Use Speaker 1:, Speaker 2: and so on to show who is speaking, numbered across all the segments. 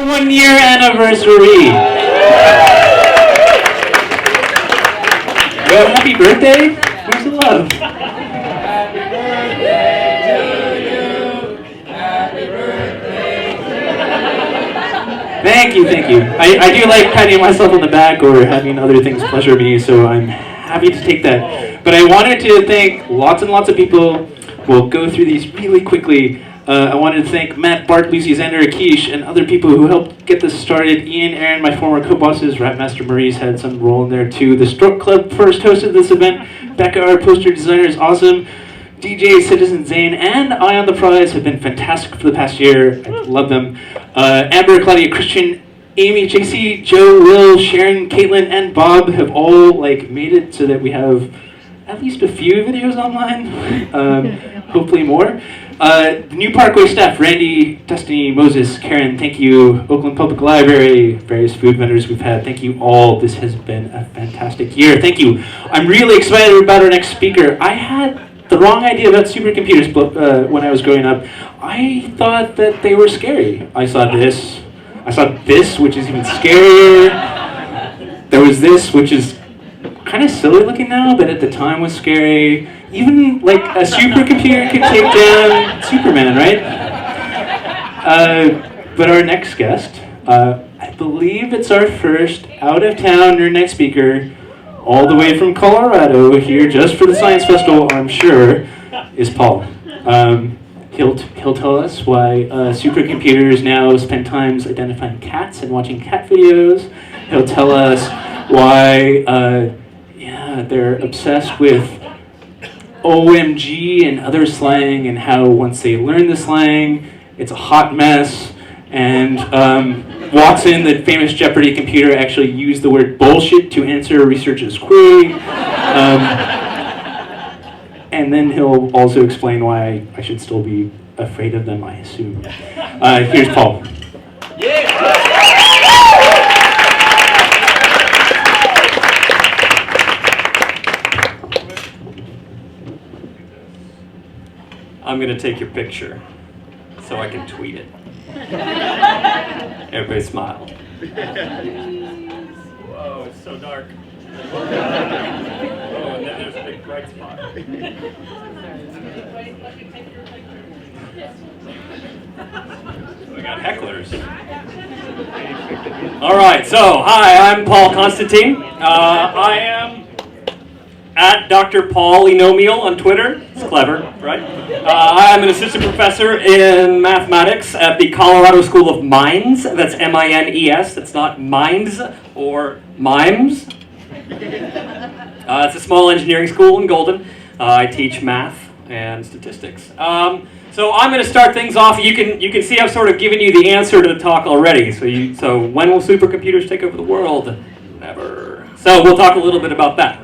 Speaker 1: 1-year anniversary. Well, happy birthday. Where's the love?
Speaker 2: Happy birthday to you. Happy birthday to you.
Speaker 1: Thank you, thank you. I do like patting myself on the back or having other things pleasure me, so I'm happy to take that. But I wanted to thank lots and lots of people. We'll go through these really quickly. I wanted to thank Matt, Bart, Lucy, Xander, Akish, and other people who helped get this started. Ian, Aaron, my former co-bosses, Rapmaster Maurice had some role in there too. The Stroke Club first hosted this event. Becca, our poster designer, is awesome. DJ, Citizen Zane, and I on the Prize have been fantastic for the past year. I love them. Amber, Claudia, Christian, Amy, JC, Joe, Will, Sharon, Caitlin, and Bob have all made it so that we have at least a few videos online. Hopefully more. The new Parkway staff, Randy, Destiny, Moses, Karen, thank you. Oakland Public Library, various food vendors we've had, thank you all. This has been a fantastic year. Thank you. I'm really excited about our next speaker. I had the wrong idea about supercomputers when I was growing up. I thought that they were scary. I saw this, which is even scarier. There was this, which is kind of silly looking now, but at the time was scary. Even a supercomputer could take down Superman, right? But our next guest, I believe it's our first out-of-town Nerd Night speaker, all the way from Colorado, here just for the Science Festival, I'm sure, is Paul. He'll tell us why supercomputers now spend times identifying cats and watching cat videos. He'll tell us why they're obsessed with OMG and other slang, and how once they learn the slang, it's a hot mess. And Watson, the famous Jeopardy computer, actually used the word bullshit to answer a researcher's query. And then he'll also explain why I should still be afraid of them, I assume. Here's Paul.
Speaker 3: I'm going to take your picture so I can tweet it. Everybody smile. Whoa, it's so dark. Oh, and then there's a big bright spot. We got hecklers. All right, so hi, I'm Paul Constantine. I am at Dr. Paul Enomiel on Twitter. It's clever, right? I'm an assistant professor in mathematics at the Colorado School of Mines. That's M-I-N-E-S. That's not Minds or Mimes. It's a small engineering school in Golden. I teach math and statistics. So I'm going to start things off. You can see I've sort of given you the answer to the talk already. So when will supercomputers take over the world? Never. So we'll talk a little bit about that.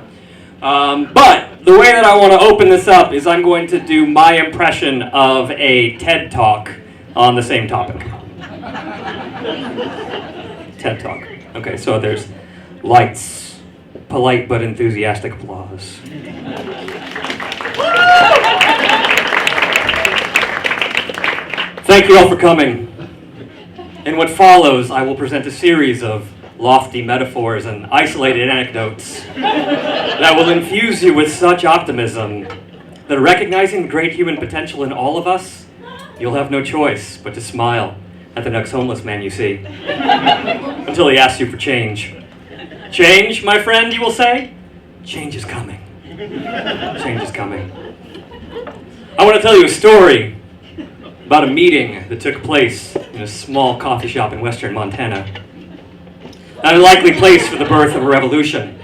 Speaker 3: But the way that I want to open this up is I'm going to do my impression of a TED Talk on the same topic. TED Talk. Okay, so there's lights, polite but enthusiastic applause. Thank you all for coming. In what follows, I will present a series of lofty metaphors and isolated anecdotes that will infuse you with such optimism that recognizing the great human potential in all of us, you'll have no choice but to smile at the next homeless man you see until he asks you for change. Change, my friend, you will say? Change is coming. Change is coming. I want to tell you a story about a meeting that took place in a small coffee shop in western Montana. An unlikely place for the birth of a revolution.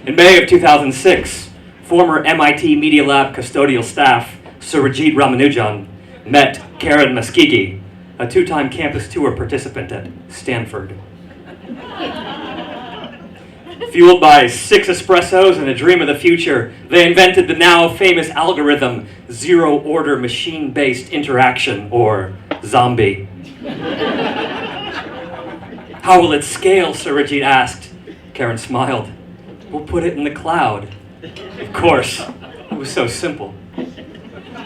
Speaker 3: In May of 2006, former MIT Media Lab custodial staff Surajit Ramanujan met Karen Muskegee, a two-time campus tour participant at Stanford. Fueled by 6 espressos and a dream of the future, they invented the now famous algorithm Zero-Order Machine-Based Interaction, or ZOMBie. How will it scale, Surajit asked. Karen smiled. We'll put it in the cloud. Of course, it was so simple.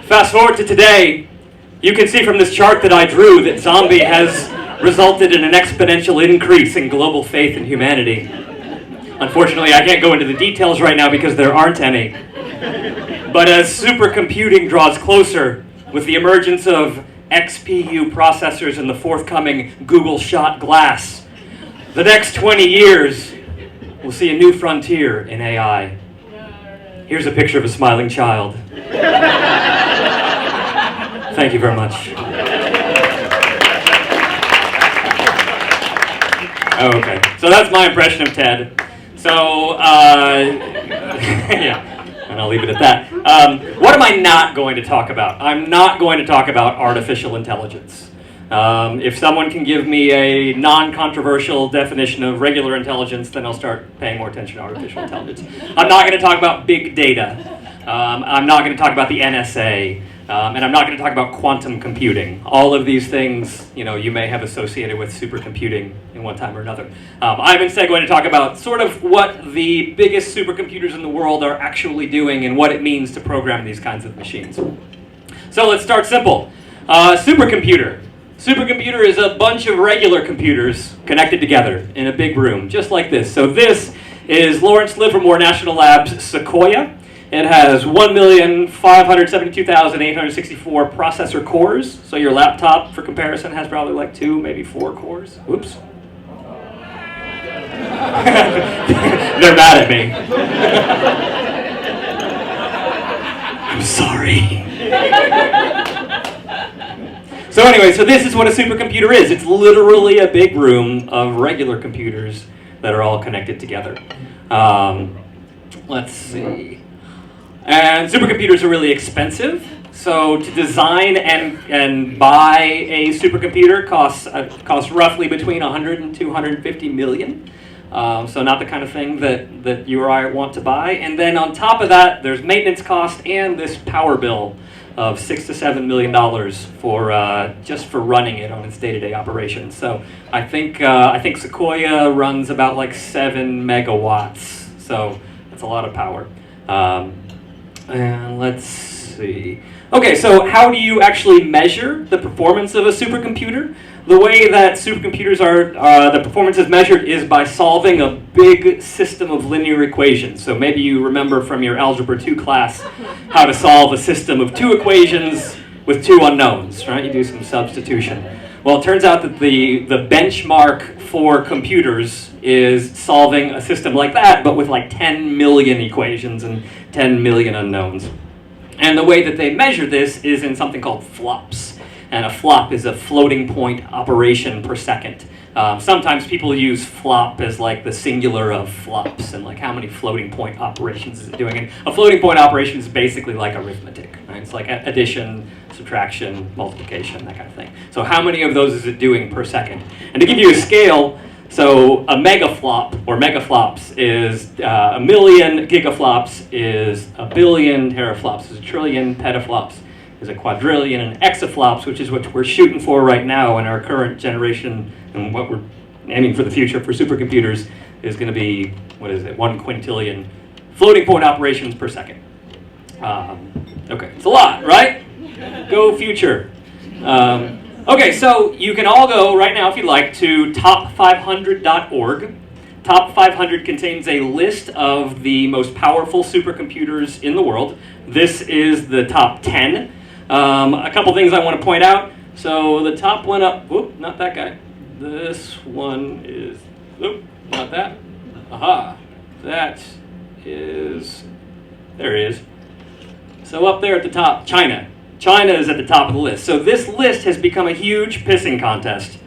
Speaker 3: Fast forward to today, you can see from this chart that I drew that ZOMBie has resulted in an exponential increase in global faith in humanity. Unfortunately, I can't go into the details right now because there aren't any. But as supercomputing draws closer, with the emergence of XPU processors and the forthcoming Google Shot glass, the next 20 years will see a new frontier in AI. Here's a picture of a smiling child. Thank you very much. Okay, so that's my impression of TED. So, yeah. And I'll leave it at that. What am I not going to talk about? I'm not going to talk about artificial intelligence. If someone can give me a non-controversial definition of regular intelligence, then I'll start paying more attention to artificial intelligence. I'm not going to talk about big data. I'm not going to talk about the NSA. And I'm not going to talk about quantum computing. All of these things, you may have associated with supercomputing in one time or another. I'm instead going to talk about sort of what the biggest supercomputers in the world are actually doing and what it means to program these kinds of machines. So let's start simple. Supercomputer. Supercomputer is a bunch of regular computers connected together in a big room, just like this. So this is Lawrence Livermore National Labs Sequoia. It has 1,572,864 processor cores. So your laptop, for comparison, has probably like 2, maybe 4 cores. Whoops. They're mad at me. I'm sorry. So anyway, so this is what a supercomputer is. It's literally a big room of regular computers that are all connected together. Let's see. And supercomputers are really expensive. So to design and buy a supercomputer costs roughly between 100 and 250 million. So not the kind of thing that you or I want to buy. And then on top of that, there's maintenance cost and this power bill of $6 to $7 million for just for running it on its day-to-day operations. So I think Sequoia runs about like 7 megawatts. So that's a lot of power. And let's see. Okay, so how do you actually measure the performance of a supercomputer? The way that supercomputers the performance is measured is by solving a big system of linear equations. So maybe you remember from your Algebra 2 class how to solve a system of 2 equations with 2 unknowns, right? You do some substitution. Well, it turns out that the benchmark for computers is solving a system like that, but with like 10 million equations and 10 million unknowns. And the way that they measure this is in something called flops. And a flop is a floating point operation per second. Sometimes people use flop as like the singular of flops and like how many floating point operations is it doing. And a floating point operation is basically like arithmetic, right? It's like addition, subtraction, multiplication, that kind of thing. So how many of those is it doing per second? And to give you a scale, so a megaflop or megaflops is a million gigaflops is a billion teraflops, is a trillion petaflops, is a quadrillion, and exaflops, which is what we're shooting for right now in our current generation, and what we're aiming for the future for supercomputers is going to be, 1 quintillion floating point operations per second. Okay, it's a lot, right? Go future. Okay, so you can all go right now, if you'd like, to top500.org. Top 500 contains a list of the most powerful supercomputers in the world. This is the top 10. A couple things I want to point out. So the top one up, whoop, not that guy. This one is, whoop, not that. Aha, that is, there it is. So up there at the top, China. China is at the top of the list. So this list has become a huge pissing contest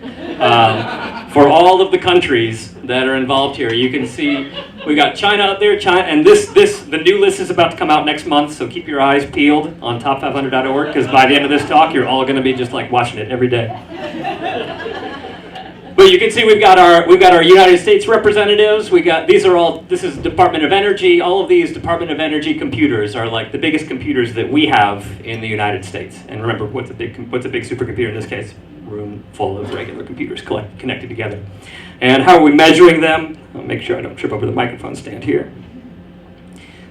Speaker 3: for all of the countries that are involved here. You can see we got China up there, and the new list is about to come out next month, so keep your eyes peeled on top500.org, because by the end of this talk, you're all going to be just like watching it every day. But you can see we've got our United States representatives. This is Department of Energy. All of these Department of Energy computers are like the biggest computers that we have in the United States. And remember, what's a big supercomputer in this case? Room full of regular computers connected together. And how are we measuring them? I'll make sure I don't trip over the microphone stand here.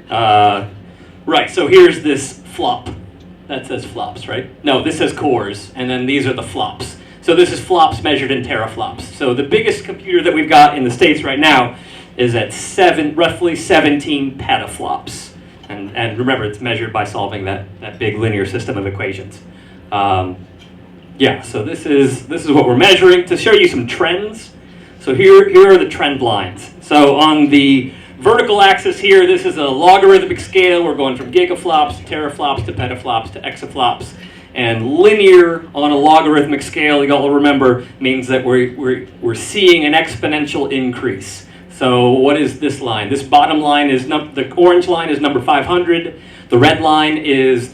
Speaker 3: Right, so here's this flop. That says flops, right? No, this says cores, and then these are the flops. So this is flops measured in teraflops. So the biggest computer that we've got in the States right now is at roughly 17 petaflops. And remember, it's measured by solving that big linear system of equations. Yeah, so this is what we're measuring. To show you some trends, so here are the trend lines. So on the vertical axis here, this is a logarithmic scale. We're going from gigaflops to teraflops to petaflops to exaflops. And linear on a logarithmic scale, you all remember, means that we're seeing an exponential increase. So what is this line? This bottom line is, the orange line is number 500. The red line is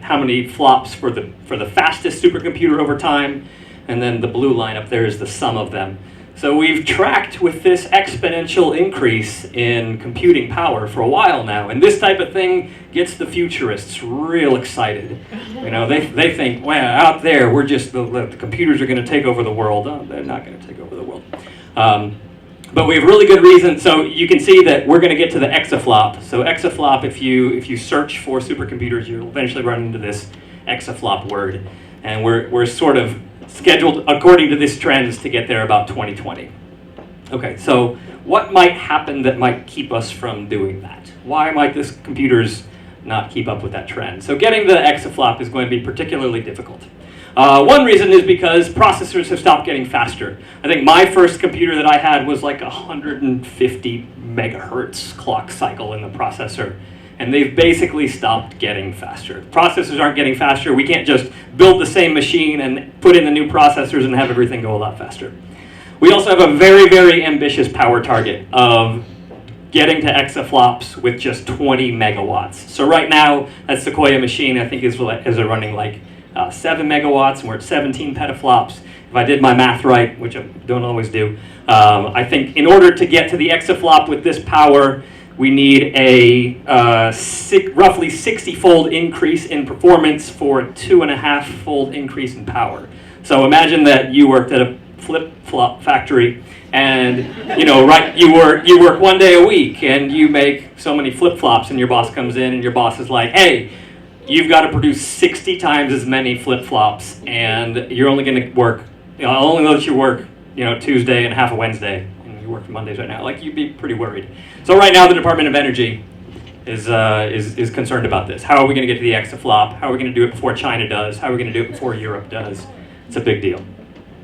Speaker 3: how many flops for the fastest supercomputer over time. And then the blue line up there is the sum of them. So we've tracked with this exponential increase in computing power for a while now, and this type of thing gets the futurists real excited. You know, they think, well, out there, the computers are going to take over the world. Oh, they're not going to take over the world. But we have really good reason. So you can see that we're going to get to the exaflop. So exaflop, if you search for supercomputers, you'll eventually run into this exaflop word, and we're sort of scheduled according to this trends to get there about 2020. Okay, so what might happen that might keep us from doing that? Why might this computers not keep up with that trend? So getting the exaflop is going to be particularly difficult. One reason is because processors have stopped getting faster. I think my first computer that I had was like 150 megahertz clock cycle in the processor. And they've basically stopped getting faster. Processors aren't getting faster. We can't just build the same machine and put in the new processors and have everything go a lot faster. We also have a very, very ambitious power target of getting to exaflops with just 20 megawatts. So right now, that Sequoia machine, I think, is running like 7 megawatts, and we're at 17 petaflops. If I did my math right, which I don't always do, I think in order to get to the exaflop with this power, we need a roughly 60-fold increase in performance for a 2.5-fold increase in power. So imagine that you worked at a flip-flop factory, and you work one day a week, and you make so many flip-flops, and your boss comes in, and your boss is like, hey, you've got to produce 60 times as many flip-flops, and you're only going to work, I'll only let you work, Tuesday and half a Wednesday. You work Mondays right now. Like, you'd be pretty worried. So right now, the Department of Energy is concerned about this. How are we going to get to the exaflop? How are we going to do it before China does? How are we going to do it before Europe does? It's a big deal.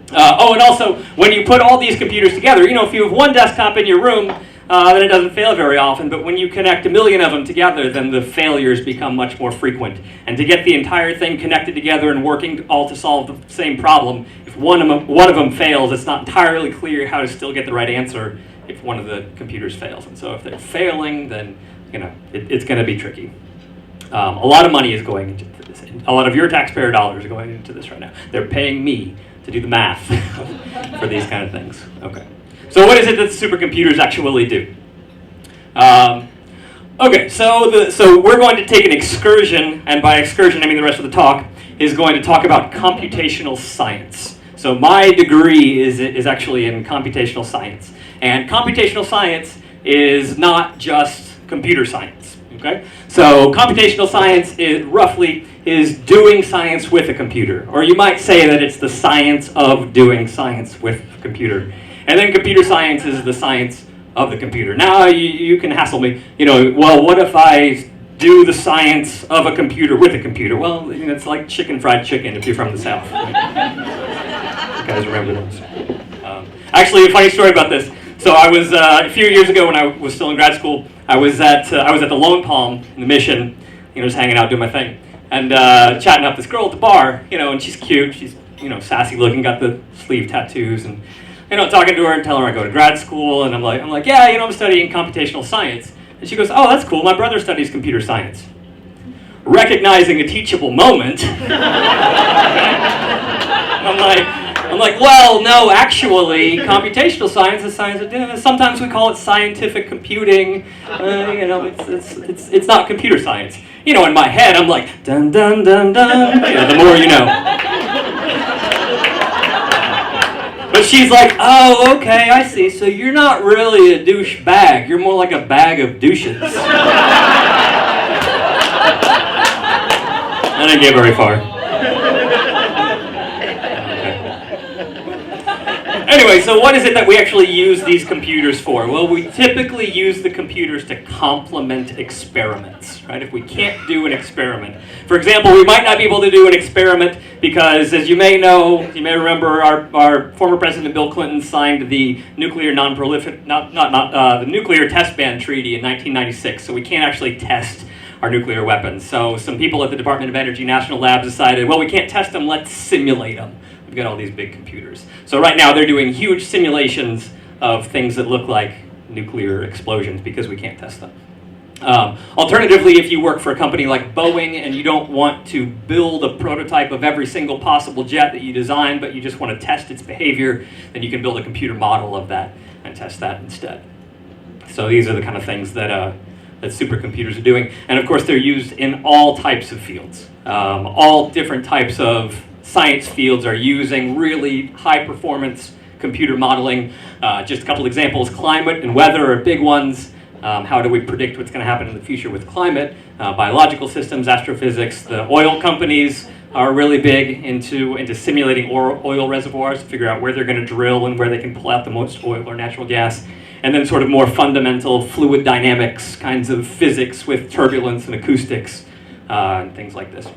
Speaker 3: And also, when you put all these computers together, if you have one desktop in your room, then it doesn't fail very often. But when you connect a million of them together, then the failures become much more frequent. And to get the entire thing connected together and working all to solve the same problem, if one of them fails, it's not entirely clear how to still get the right answer if one of the computers fails. And so if they're failing, then it's going to be tricky. A lot of money is going into this. A lot of your taxpayer dollars are going into this right now. They're paying me to do the math for these kind of things. Okay. So what is it that supercomputers actually do? Okay, so we're going to take an excursion, and by excursion I mean the rest of the talk is going to talk about computational science. So my degree is actually in computational science. And computational science is not just computer science, okay? So computational science is doing science with a computer. Or you might say that it's the science of doing science with a computer. And then computer science is the science of the computer. Now you can hassle me, well, what if I do the science of a computer with a computer? Well, it's like chicken fried chicken if you're from the South. Right? You guys remember those? Actually, a funny story about this. So I was, a few years ago when I was still in grad school, I was at the Lone Palm in the Mission, just hanging out, doing my thing, and chatting up this girl at the bar, and she's cute, she's, sassy looking, got the sleeve tattoos, and, talking to her and telling her I go to grad school, and I'm like, yeah, I'm studying computational science. And she goes, oh, that's cool, my brother studies computer science. Recognizing a teachable moment, I'm like, well, no, actually, computational science is science of, sometimes we call it scientific computing, it's not computer science. In my head, I'm like, dun, dun, dun, dun, the more you know. But she's like, oh, okay, I see, so you're not really a douche bag, you're more like a bag of douches. I didn't get very far. Anyway, so what is it that we actually use these computers for? Well, we typically use the computers to complement experiments, right? If we can't do an experiment. For example, we might not be able to do an experiment because, as you may know, you may remember our former President Bill Clinton signed the nuclear the nuclear test ban treaty in 1996, so we can't actually test our nuclear weapons. So some people at the Department of Energy National Labs decided, well, we can't test them, let's simulate them. We've got all these big computers. So right now they're doing huge simulations of things that look like nuclear explosions because we can't test them. Alternatively, if you work for a company like Boeing and you don't want to build a prototype of every single possible jet that you design, but you just want to test its behavior, then you can build a computer model of that and test that instead. So these are the kind of things that supercomputers are doing. And of course, they're used in all types of fields. All different types of science fields are using really high performance computer modeling. Just a couple examples, climate and weather are big ones. How do we predict what's going to happen in the future with climate? Biological systems, astrophysics. The oil companies are really big into simulating oil reservoirs to figure out where they're going to drill and where they can pull out the most oil or natural gas. And then sort of more fundamental fluid dynamics kinds of physics with turbulence and acoustics and things like this.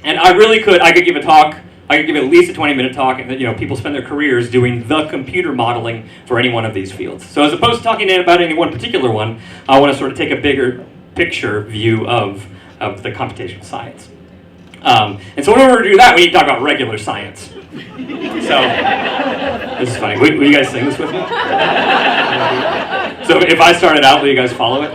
Speaker 3: And I could give a talk. I could give at least a 20-minute talk, and people spend their careers doing the computer modeling for any one of these fields. So as opposed to talking about any one particular one, I want to sort of take a bigger picture view of the computational science. And so in order to do that, we need to talk about regular science. So this is funny. Will you guys sing this with me? So if I start it out, will you guys follow it?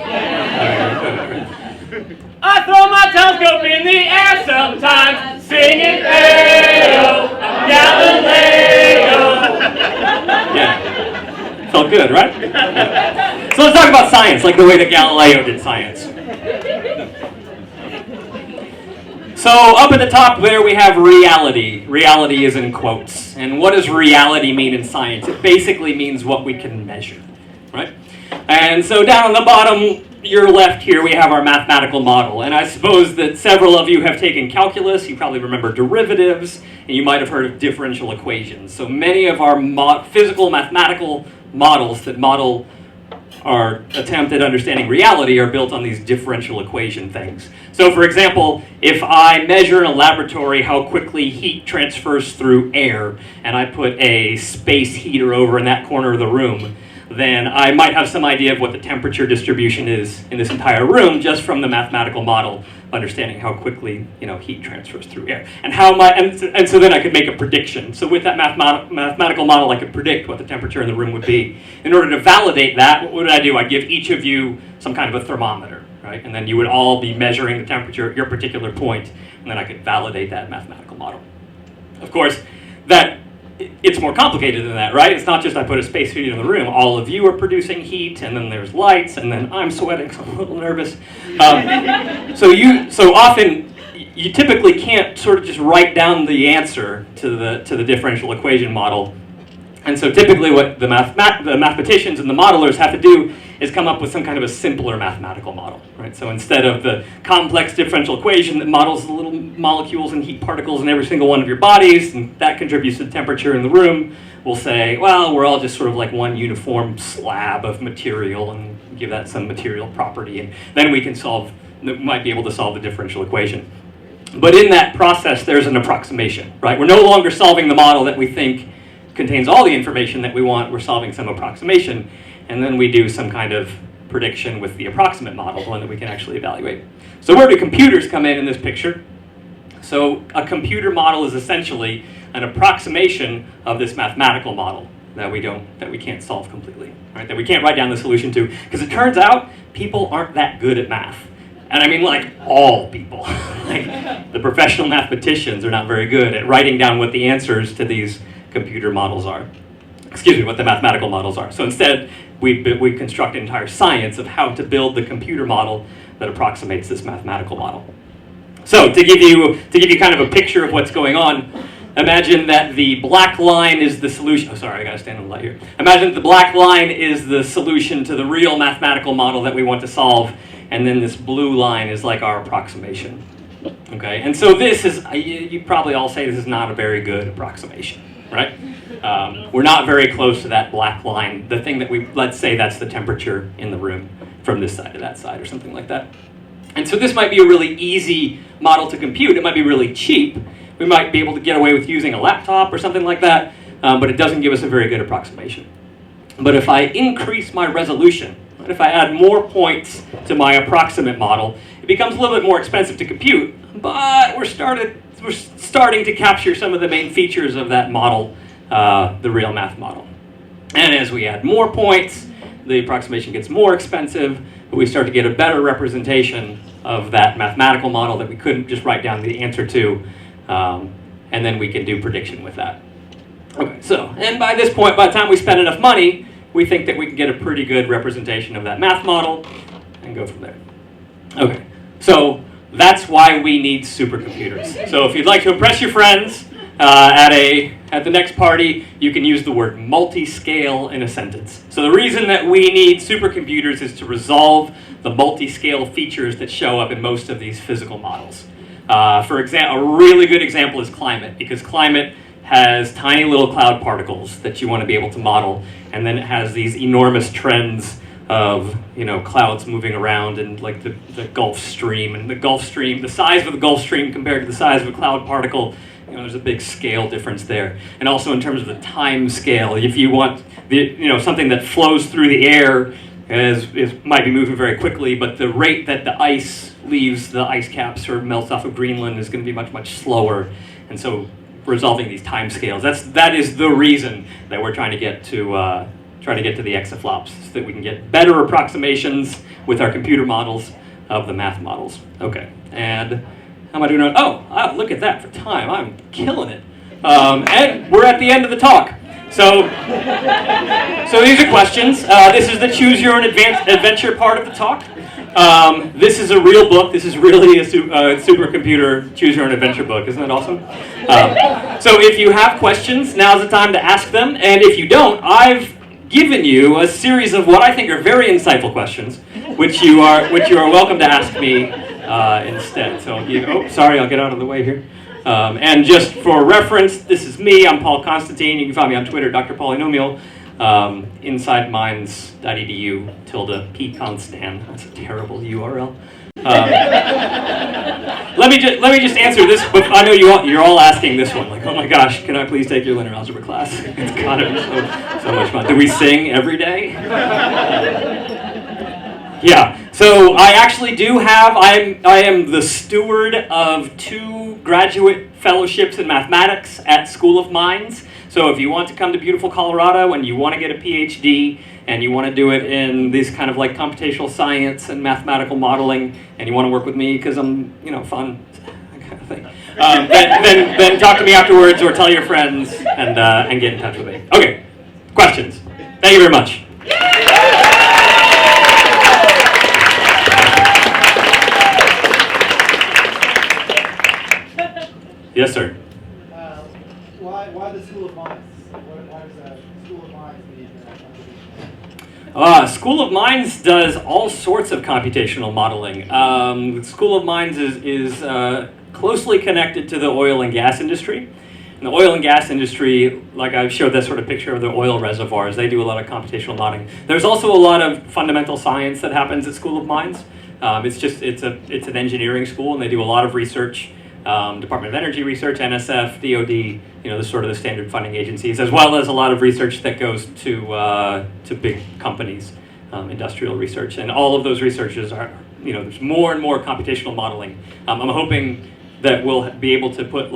Speaker 3: I throw my telescope in the air sometimes, singing Galileo, Galileo. Yeah, felt good, right? Yeah. So let's talk about science, like the way that Galileo did science. So up at the top there we have reality. Reality is in quotes. And what does reality mean in science? It basically means what we can measure, right? And so down on the bottom, your left here, we have our mathematical model. And I suppose that several of you have taken calculus. You probably remember derivatives, and you might have heard of differential equations. So many of our physical mathematical models that model our attempt at understanding reality are built on these differential equation things. So for example, if I measure in a laboratory how quickly heat transfers through air, and I put a space heater over in that corner of the room, then I might have some idea of what the temperature distribution is in this entire room just from the mathematical model, understanding how quickly heat transfers through air. And so then I could make a prediction. So with that mathematical model, I could predict what the temperature in the room would be. In order to validate that, what would I do? I'd give each of you some kind of a thermometer, right? And then you would all be measuring the temperature at your particular point, and then I could validate that mathematical model. Of course, it's more complicated than that, right? It's not just I put a space heater in the room. All of you are producing heat, and then there's lights, and then I'm sweating, so I'm a little nervous. So often, you typically can't sort of just write down the answer to the differential equation model. And so typically what the mathematicians and the modelers have to do is come up with some kind of a simpler mathematical model, right? So instead of the complex differential equation that models the little molecules and heat particles in every single one of your bodies, and that contributes to the temperature in the room, we'll say, well, we're all just sort of like one uniform slab of material and give that some material property, and then we might be able to solve the differential equation. But in that process, there's an approximation, right? We're no longer solving the model that we think contains all the information that we want. We're solving some approximation, and then we do some kind of prediction with the approximate model, the one that we can actually evaluate. So where do computers come in this picture? So a computer model is essentially an approximation of this mathematical model that we can't solve completely, right? That we can't write down the solution to, because it turns out people aren't that good at math. And I mean, like, all people. Like, the professional mathematicians are not very good at writing down what the answers to these computer models are. What the mathematical models are. So instead, we construct an entire science of how to build the computer model that approximates this mathematical model. So to give you kind of a picture of what's going on, imagine that the black line is the solution. Oh, sorry, I gotta stand on the light here. Imagine that the black line is the solution to the real mathematical model that we want to solve, and then this blue line is like our approximation. Okay, and so this is, you probably all say this is not a very good approximation, right? We're not very close to that black line, the thing that let's say that's the temperature in the room from this side to that side or something like that. And so this might be a really easy model to compute. It might be really cheap. We might be able to get away with using a laptop or something like that, but it doesn't give us a very good approximation. But if I increase my resolution, if I add more points to my approximate model, it becomes a little bit more expensive to compute, but we're starting to capture some of the main features of that model, the real math model. And as we add more points, the approximation gets more expensive, but we start to get a better representation of that mathematical model that we couldn't just write down the answer to, and then we can do prediction with that. Okay, so, and by this point, by the time we spend enough money, we think that we can get a pretty good representation of that math model and go from there. Okay, so that's why we need supercomputers. So if you'd like to impress your friends at the next party, you can use the word multi-scale in a sentence. So the reason that we need supercomputers is to resolve the multi-scale features that show up in most of these physical models. For example, a really good example is climate, because climate has tiny little cloud particles that you want to be able to model, and then it has these enormous trends of clouds moving around and like the Gulf Stream, and the size of the Gulf Stream compared to the size of a cloud particle, there's a big scale difference there. And also in terms of the time scale, if you want something that flows through the air might be moving very quickly, but the rate that the ice leaves the ice caps or melts off of Greenland is going to be much, much slower. And so resolving these time scales, that is the reason that we're trying to get to the exaflops, so that we can get better approximations with our computer models of the math models. Okay, and how am I doing? Oh, look at that for time. I'm killing it. And we're at the end of the talk. So these are questions. This is the Choose Your Own Adventure part of the talk. This is a real book. This is really a supercomputer Choose Your Own Adventure book. Isn't that awesome? So if you have questions, now's the time to ask them. And if you don't, I've given you a series of what I think are very insightful questions, which you are welcome to ask me instead. So, sorry, I'll get out of the way here. And just for reference, this is me. I'm Paul Constantine. You can find me on Twitter, Dr. Polynomial. InsideMinds.edu/pconstan. That's a terrible URL. Let me just answer this. But I know you're all asking this one. Like, oh my gosh, can I please take your linear algebra class? It's gotta be so much fun. Do we sing every day? Yeah. So I actually do have. I am the steward of 2 graduate fellowships in mathematics at School of Mines. So if you want to come to beautiful Colorado and you want to get a PhD and you want to do it in this kind of like computational science and mathematical modeling, and you want to work with me because I'm, fun, that kind of thing, then talk to me afterwards or tell your friends and get in touch with me. Okay, questions. Thank you very much. Yes, sir.
Speaker 2: Why the School of Mines? Why does School of Mines need
Speaker 3: School of Mines does all sorts of computational modeling. School of Mines is closely connected to the oil and gas industry. In the oil and gas industry, like I showed that sort of picture of the oil reservoirs, they do a lot of computational modeling. There's also a lot of fundamental science that happens at School of Mines. It's an engineering school, and they do a lot of research. Department of Energy Research, NSF, DoD, the sort of the standard funding agencies, as well as a lot of research that goes to big companies, industrial research, and all of those researchers are, there's more and more computational modeling. I'm hoping that we'll be able to put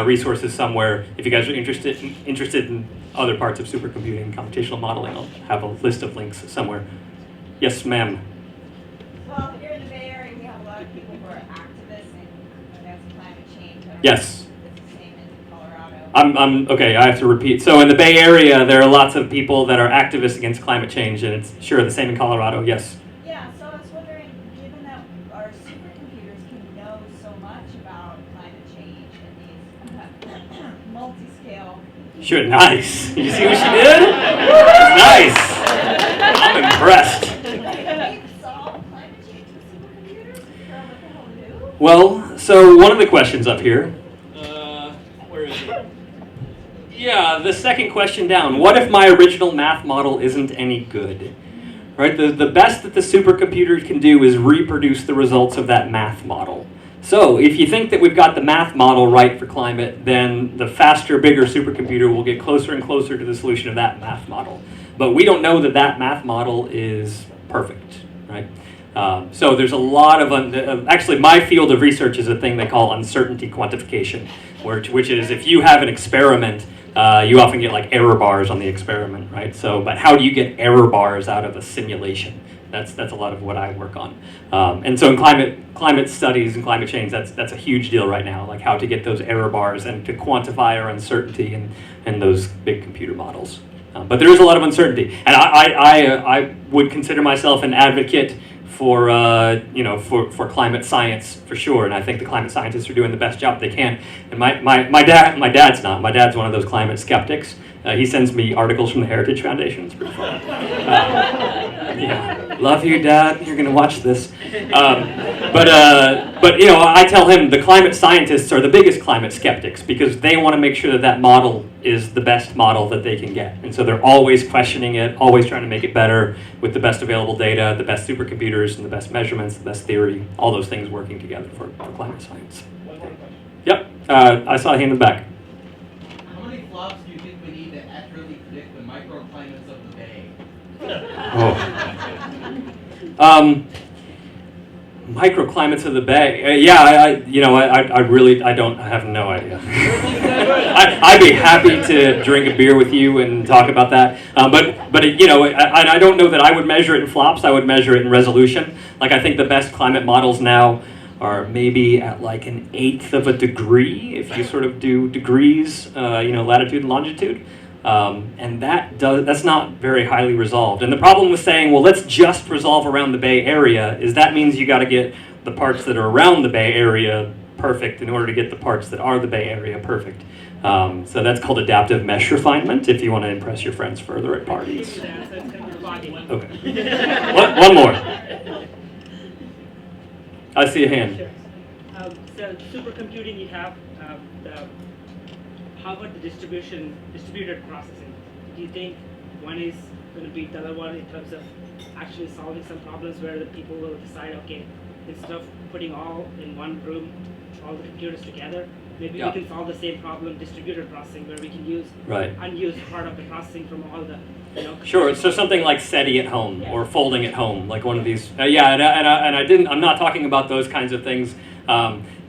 Speaker 3: resources somewhere. If you guys are interested in other parts of supercomputing, computational modeling, I'll have a list of links somewhere. Yes, ma'am.
Speaker 4: Well, here in the Bay Area, we have a lot of people who are activists against climate change.
Speaker 3: Yes.
Speaker 4: It's the same in Colorado.
Speaker 3: I'm okay. I have to repeat. So in the Bay Area, there are lots of people that are activists against climate change, and it's sure the same in Colorado. Yes.
Speaker 4: Yeah. So I was wondering, given that our supercomputers can know so much about climate change and these multi-scale.
Speaker 3: Sure. Nice. You see what she did? Nice. I'm impressed.
Speaker 4: Can we solve climate change with supercomputers? What the hell new?
Speaker 3: Well, so one of the questions up here. Where is it? Yeah, Yeah, the second question down. What if my original math model isn't any good? Right, the best that the supercomputer can do is reproduce the results of that math model. So if you think that we've got the math model right for climate, then the faster, bigger supercomputer will get closer and closer to the solution of that math model. But we don't know that that math model is perfect, right? So there's a lot of, actually my field of research is a thing they call uncertainty quantification, which is if you have an experiment, you often get like error bars on the experiment, right? So, but how do you get error bars out of a simulation? That's a lot of what I work on. And so in climate studies and climate change, that's a huge deal right now, like how to get those error bars and to quantify our uncertainty in those big computer models. But there is a lot of uncertainty, and I would consider myself an advocate for for climate science for sure, and I think the climate scientists are doing the best job they can. And my dad's not. My dad's one of those climate skeptics. He sends me articles from the Heritage Foundation. It's pretty fun. Yeah, love you, Dad. You're gonna watch this. But you know, I tell him the climate scientists are the biggest climate skeptics because they want to make sure that that model is the best model that they can get, and so they're always questioning it, always trying to make it better with the best available data, the best supercomputers, and the best measurements, the best theory, all those things working together for climate science.
Speaker 2: One more question.
Speaker 3: Yep, I saw a hand in the back.
Speaker 5: How many flops do you think we need to accurately predict the microclimates of the Bay?
Speaker 3: Oh. Microclimates of the Bay. Yeah, I have no idea. I'd be happy to drink a beer with you and talk about that. But you know, I don't know that I would measure it in flops. I would measure it in resolution. Like I think the best climate models now are maybe at like 1/8 of a degree if you sort of do degrees, latitude and longitude. And that's not very highly resolved. And the problem with saying, well, let's just resolve around the Bay Area is that means you got to get the parts that are around the Bay Area perfect in order to get the parts that are the Bay Area perfect. So that's called adaptive mesh refinement if you want to impress your friends further at parties. Okay. One more. I see a hand.
Speaker 6: Sure. So supercomputing, you have how about the distributed processing? Do you think one is going to beat the other one in terms of actually solving some problems where the people will decide, okay, instead of putting all in one room, all the computers together, maybe we can solve the same problem, distributed processing, where we can use unused part of the processing from all the,
Speaker 3: Sure. So something like SETI at home or folding at home, like one of these. I'm not talking about those kinds of things.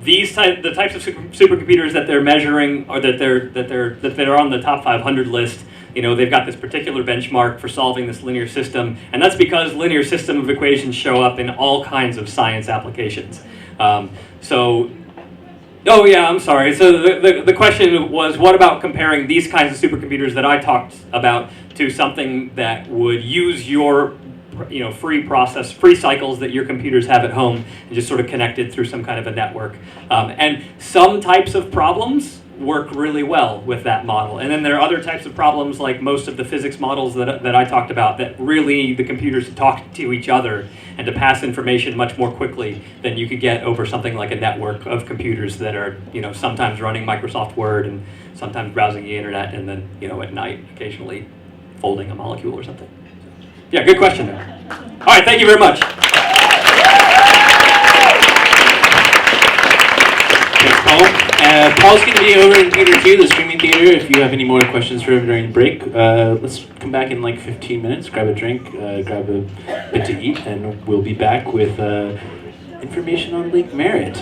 Speaker 3: The types of supercomputers that they're measuring, or that they're on the top 500 list. They've got this particular benchmark for solving this linear system, and that's because linear system of equations show up in all kinds of science applications. Oh yeah, I'm sorry. So the question was, what about comparing these kinds of supercomputers that I talked about to something that would use your free cycles that your computers have at home and just sort of connected through some kind of a network. And some types of problems work really well with that model. And then there are other types of problems, like most of the physics models that I talked about, that really the computers talk to each other and to pass information much more quickly than you could get over something like a network of computers that are sometimes running Microsoft Word and sometimes browsing the internet, and then at night occasionally folding a molecule or something. Yeah, good question there. All right, thank you very much.
Speaker 1: Thanks, Paul. Paul's going to be over in Theater 2, the streaming theater, if you have any more questions for him during the break. Let's come back in like 15 minutes, grab a drink, grab a bit to eat, and we'll be back with information on Lake Merritt.